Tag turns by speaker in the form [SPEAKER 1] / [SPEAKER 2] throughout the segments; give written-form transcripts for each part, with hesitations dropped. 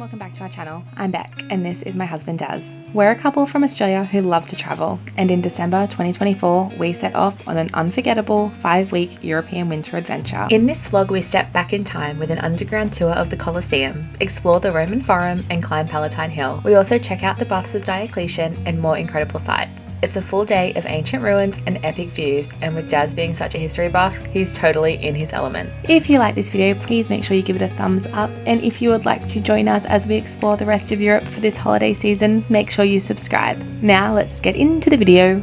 [SPEAKER 1] and welcome back to our channel. I'm Bec and this is my husband Daz. We're a couple from Australia who love to travel, and in December 2024 we set off on an unforgettable 5-week European winter adventure. In this vlog we step back in time with an underground tour of the Colosseum, explore the Roman Forum and climb Palatine Hill. We also check out the Baths of Diocletian and more incredible sights. It's a full day of ancient ruins and epic views, and with Daz being such a history buff, he's totally in his element. If you like this video, please make sure you give it a thumbs up, and if you would like to join us as we explore the rest of Europe for this holiday season, make sure you subscribe. Now let's get into the video.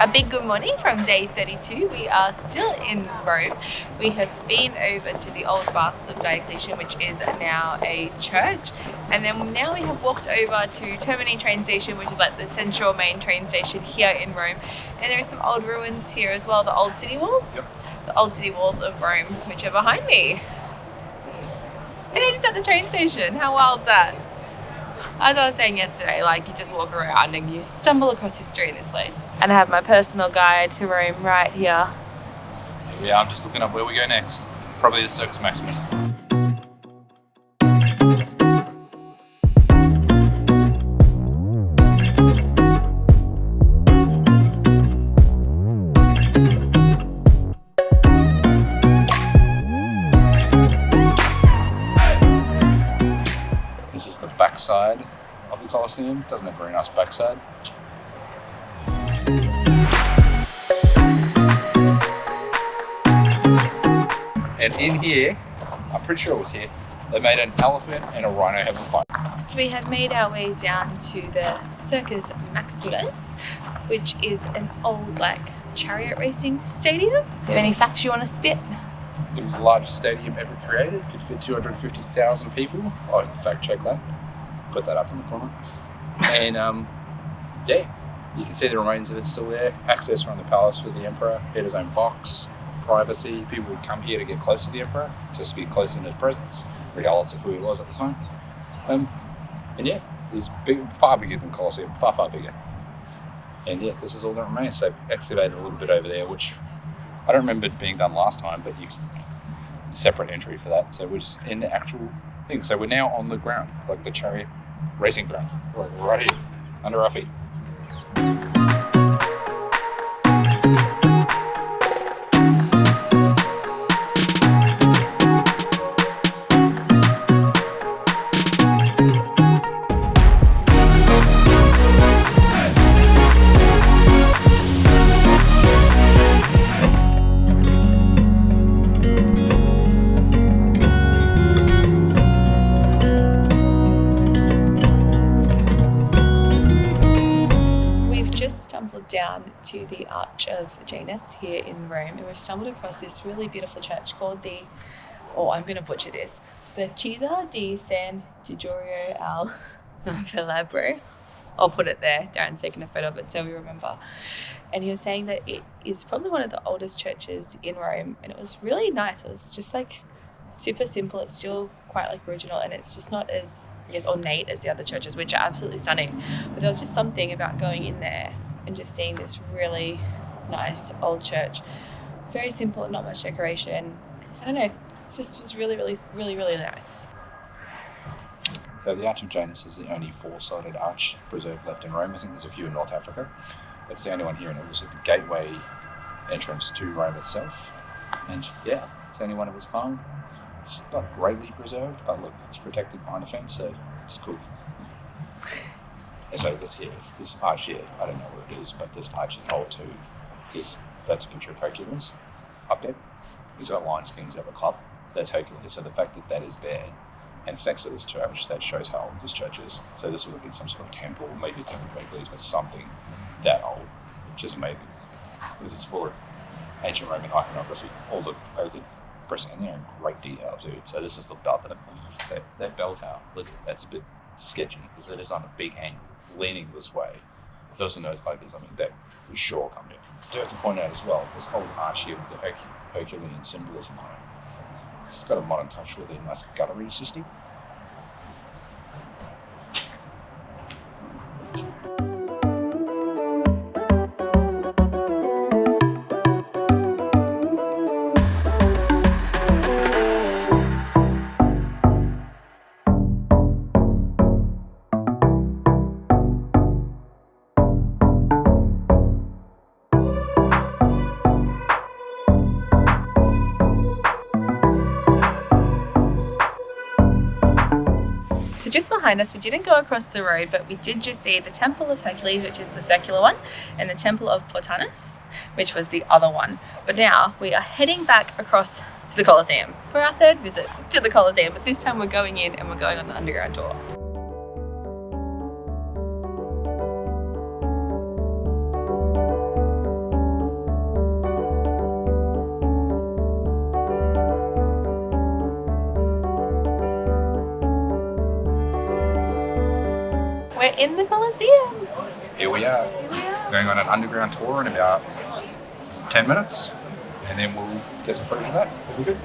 [SPEAKER 2] A big good morning from day 32. We are still in Rome. We have been over to the old Baths of Diocletian, which is now a church, and then now we have walked over to Termini train station, which is like the central main train station here in Rome, and there are some old ruins here as well, the old city walls.
[SPEAKER 3] Yep.
[SPEAKER 2] The old city walls of Rome, which are behind me. And it's just at the train station. How wild is that? As I was saying yesterday, like, you just walk around and you stumble across history in this place. And I have my personal guide to Rome right here.
[SPEAKER 3] Yeah, I'm just looking up where we go next. Probably the Circus Maximus. This is the backside of the Colosseum. Doesn't have a very nice backside. And in here, I'm pretty sure it was here, they made an elephant and a rhino have a fight.
[SPEAKER 2] So we have made our way down to the Circus Maximus, which is an old, like, chariot racing stadium. Do you have any facts you want to spit?
[SPEAKER 3] It was the largest stadium ever created. Could fit 250,000 people. Oh, fact check that. Put that up in the corner. And yeah, you can see the remains of it still there. Access around the palace with the emperor. He had his own box. Privacy. People would come here to get close to the emperor, just to be close in his presence, regardless of who he was at the time. And yeah, it's big, far bigger than Colosseum, far bigger. And yeah, this is all that remains. They've excavated a little bit over there, which I don't remember it being done last time, but you separate entry for that. So we're just in the actual thing. So we're now on the ground, like the chariot racing ground, like right here, under our feet.
[SPEAKER 2] Down to the Arch of Janus here in Rome, and we've stumbled across this really beautiful church called the, I'm going to butcher this, the Chiesa di San Giorgio al Velabro. I'll put it there. Darren's taking a photo of it so we remember. And he was saying that it is probably one of the oldest churches in Rome, and it was really nice. It was just like super simple. It's still quite like original, and it's just not as, I guess, ornate as the other churches, which are absolutely stunning. But there was just something about going in there and just seeing this really nice old church. Very simple, not much decoration. I don't know, it just was really nice.
[SPEAKER 3] So the Arch of Janus is the only four-sided arch preserved left in Rome. I think there's a few in North Africa. It's the only one here, and it was at the gateway entrance to Rome itself. And yeah, it's only one of its kind. It's not greatly preserved, but look, it's protected by a fence, so it's cool. And so this arch here, I don't know where it is, but this arch in hole 2 that's a picture of Hercules up there. He's got lion skins over the top. That's Hercules. So the fact that that is there, and it's next to this church, that shows how old this church is. So this would have been some sort of temple, maybe a temple of Hercules, but something that old, which is amazing. Because it's for ancient Roman iconography. All the proscenium in great detail too. So this is looked up at that bell tower. Look, that's a bit sketchy because it is on a big angle, leaning this way. If those are newspapers, I mean, that we sure come in. I do have to point out as well, this whole arch here with the Herculean symbolism on it. It's got a modern touch with a nice guttery system.
[SPEAKER 2] So just behind us, we didn't go across the road, but we did just see the Temple of Hercules, which is the circular one, and the Temple of Portunus, which was the other one. But now we are heading back across to the Colosseum for our third visit to the Colosseum, but this time we're going in and we're going on the underground tour. We're in the Colosseum.
[SPEAKER 3] Here we are. Going on an underground tour in about 10 minutes, and then we'll get some footage of that. We'll be good.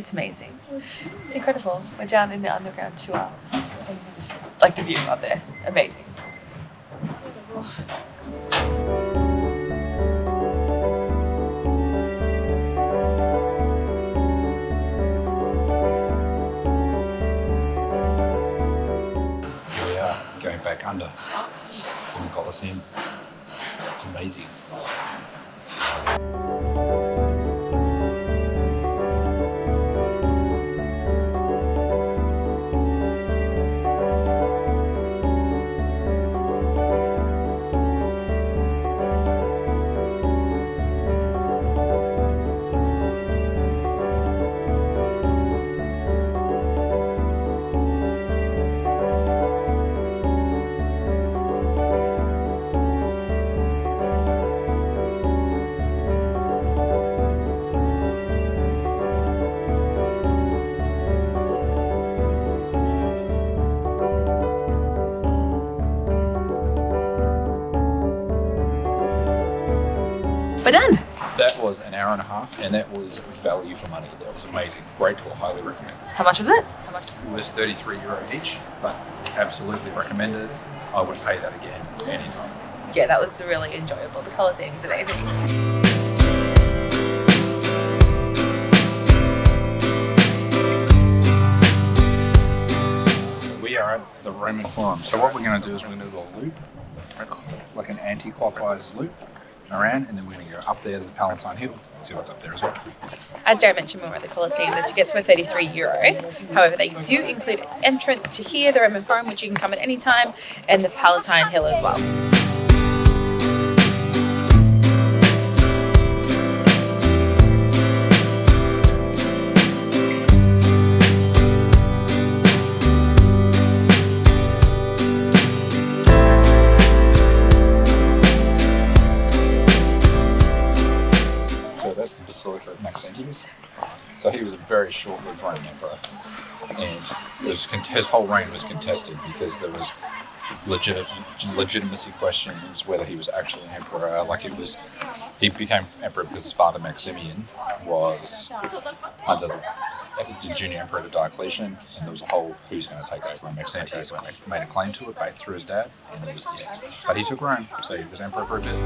[SPEAKER 2] It's amazing. It's incredible. We're down in the underground tour. And just, like the view up there. Amazing.
[SPEAKER 3] Here we are, going back under in the Colosseum. It's amazing.
[SPEAKER 2] We're done.
[SPEAKER 3] That was an hour and a half, and that was value for money. That was amazing. Great tour, highly recommend.
[SPEAKER 2] How much was it?
[SPEAKER 3] It was €33 each, but absolutely recommended. I would pay that again anytime.
[SPEAKER 2] Yeah, that was really enjoyable. The Colosseum is amazing.
[SPEAKER 3] We are at the Roman Forum. So what we're going to do is we're going to do a loop, like an anti-clockwise loop around, and then we're going to go up there to the Palatine Hill and see what's up there as well.
[SPEAKER 2] As Darren mentioned, when we're at the Colosseum, the tickets were €33. However, they do include entrance to here, the Roman Forum, which you can come at any time, and the Palatine Hill as well.
[SPEAKER 3] That's the Basilica of Maximus. So he was a very short-lived Roman emperor, and his whole reign was contested because there was legitimacy questions whether he was actually an emperor. He became emperor because his father Maximian was under the junior emperor to Diocletian, and there was a whole who's going to take over. And Maxentius made a claim to it through his dad, and but he took Rome, so he was emperor for a bit.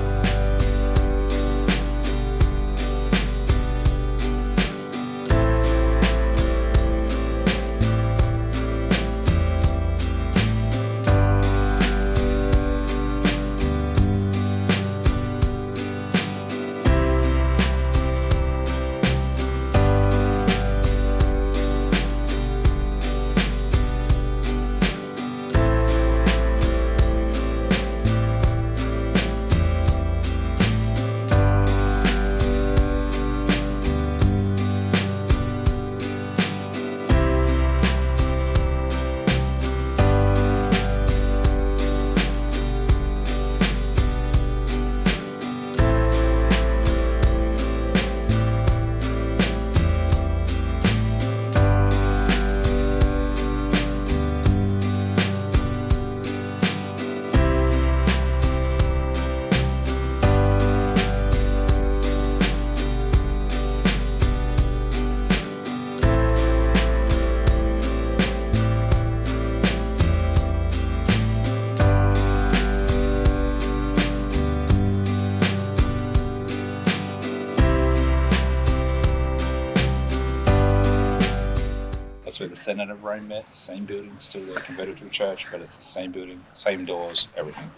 [SPEAKER 3] That's where the Senate of Rome met. Same building, still there, converted to a church, but it's the same building, same doors, everything.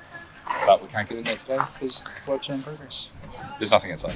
[SPEAKER 3] But we can't get in there today because work's in progress. There's nothing inside.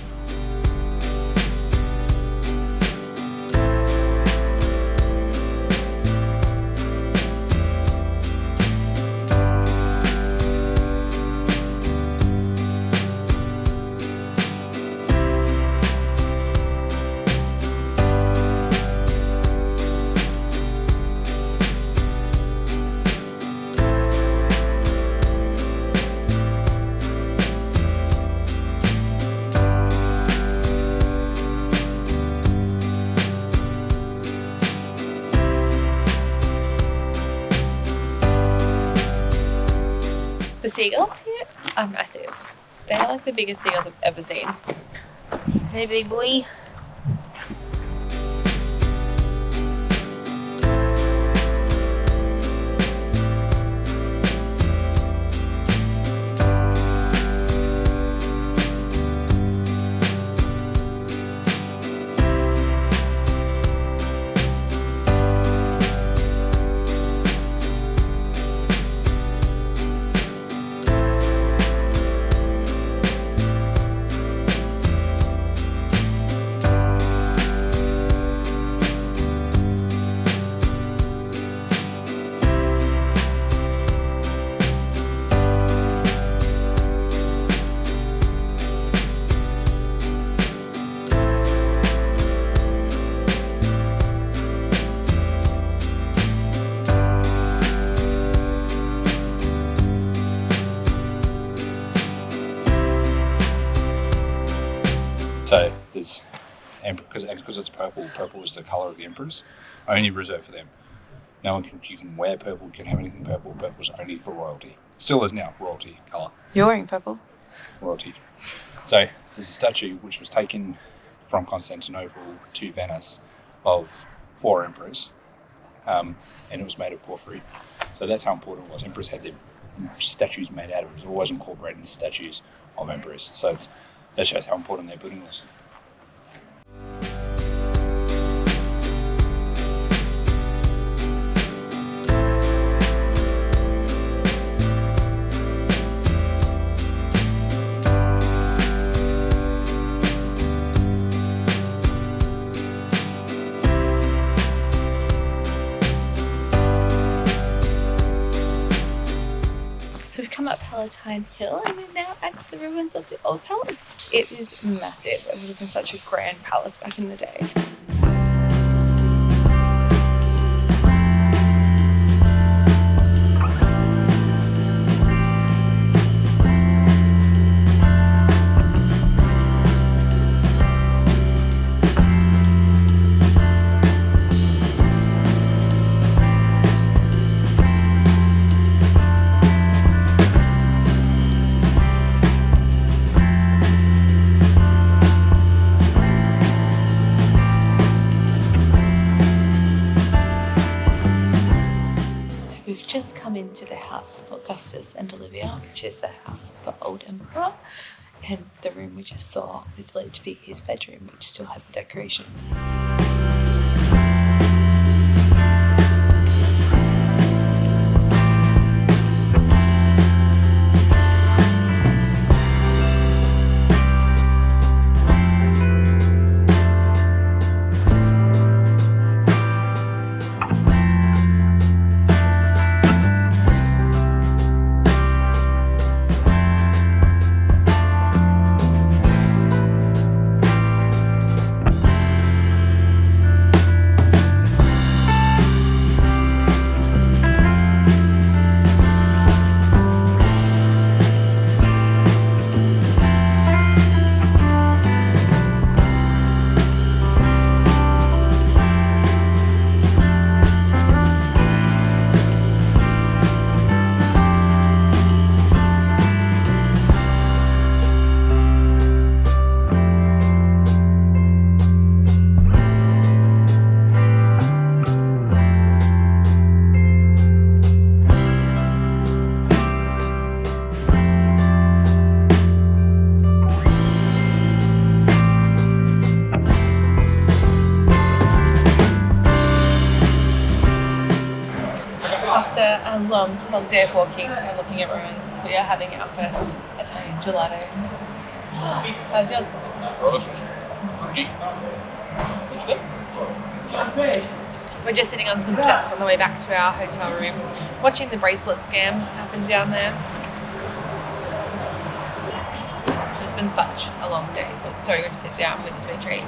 [SPEAKER 2] The seagulls here are massive. They're like the biggest seagulls I've ever seen. Hey, big boy.
[SPEAKER 3] So there's, because it's purple. Purple is the colour of the emperors, only reserved for them. No one can. You can wear purple. You can have anything purple. Purple is only for royalty. Still is now royalty colour.
[SPEAKER 2] You're wearing purple.
[SPEAKER 3] Royalty. So there's a statue which was taken from Constantinople to Venice of 4 emperors, and it was made of porphyry. So that's how important it was. Emperors had their statues made out of it. It was always incorporated in statues of emperors. So that shows how important their building was.
[SPEAKER 2] So we've come up Palatine Hill and we're now at the ruins of the old palace. It is massive. It would have been such a grand palace back in the day. Just come into the House of Augustus and Olivia, which is the house of the old emperor, and the room we just saw is believed to be his bedroom, which still has the decorations. After a long day of walking and looking at ruins, we are having our first Italian gelato. How does it feel? It's good. We're just sitting on some steps on the way back to our hotel room, watching the bracelet scam happen down there. It's been such a long day, so it's so good to sit down with a sweet treat.